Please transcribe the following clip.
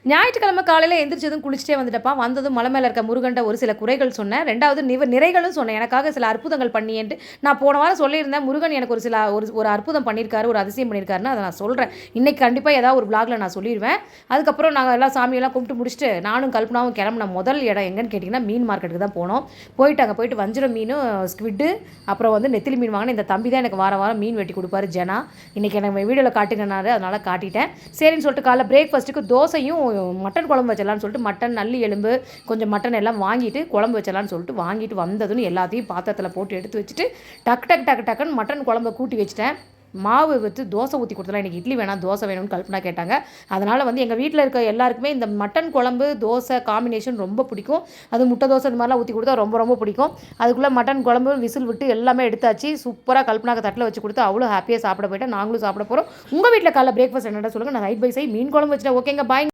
ஞாயிற்றுக்கிழமை காலையில எந்திரிச்சதும் குளிச்சுட்டே வந்துட்டப்பா. வந்ததும் மலை மேல இருக்க முருகன்ட்ட ஒரு சில குறைகள் சொன்னேன். 2வது நிறைகளும் சொன்னேன். எனக்காக சில அற்புதங்கள் பண்ணியேன்ட்டு. நான் போன வாரம் சொல்லியிருந்தேன். முருகன் எனக்கு ஒரு சில ஒரு அற்புதம் பண்ணியிருக்காரு, ஒரு அதிசயம் பண்ணியிருக்காருன்னு அத நான் சொல்றேன். இன்னைக்கு கண்டிப்பா ஏதாவது ஒரு வ்ளாக்ல நான் சொல்லிருவேன். அதுக்கப்புறம் நாங்க எல்லாம் சாமியெல்லாம் கும்பிட்டு முடிச்சுட்டு, நானும் கல்பனாவும் கிளம்புன முதல் இடம் எங்கன்னு கேட்டிங்கன்னா, மீன் மார்க்கெட்டுக்கு தான் போனோம். அங்க போயிட்டு வஞ்சரம் மீனும், ஸ்க்விட்டு, அப்புறம் வந்து நெத்திலி மீன் வாங்கினேன். இந்த தம்பி தான் எனக்கு வாரம் வாரம் மீன் வெட்டி குடுப்பாரு ஜனா. இன்னைக்கு எனக்கு வீடியோல காட்டுங்கன்னாரு. அதனால காட்டிட்டேன். சரின்னு சொல்லிட்டு காலைல பிரேக்ஃபாஸ்ட்டுக்கு தோசையும் மட்டன் குழம்பு வச்சிடலான்னு சொல்லிட்டு மட்டன் நல்லி எலும்பு கொஞ்சம் மட்டன் எல்லாம் வாங்கிட்டு குழம்பு வச்சிடலான்னு சொல்லிட்டு வாங்கிட்டு வந்ததுன்னு எல்லாத்தையும் பாத்திரத்தில் போட்டு எடுத்து வச்சுட்டு டக்குன்னு மட்டன் குழம்பை கூட்டி வச்சுட்டேன். மாவு வச்சு தோசை ஊற்றி கொடுத்தலாம். எனக்கு இட்லி வேணாம் தோசை வேணும்னு கல்பனா கேட்டாங்க. அதனால் வந்து எங்கள் வீட்டில் இருக்க எல்லாருக்குமே இந்த மட்டன் குழம்பு தோசை காம்பினேஷன் ரொம்ப பிடிக்கும். அது முட்டை தோசை இந்த மாதிரிலாம் ஊற்றி கொடுத்தா ரொம்ப ரொம்ப பிடிக்கும். அதுக்குள்ளே மட்டன் குழம்பு விசில் விட்டு எல்லாமே எடுத்தாச்சு. சூப்பராக கல்பனாக்கு தட்டில் வச்சு கொடுத்து அவ்வளோ ஹாப்பியாக சாப்பிட போயிட்டேன். நாங்களும் சாப்பிட போகிறோம். உங்கள் வீட்டில் காலைல பிரேக்ஃபாஸ்ட் என்னடா சொல்லுங்கள். நான் ரைட் பை சைட் மீன் குழம்பு வச்சுட்டேன். ஓகேங்க பாய்.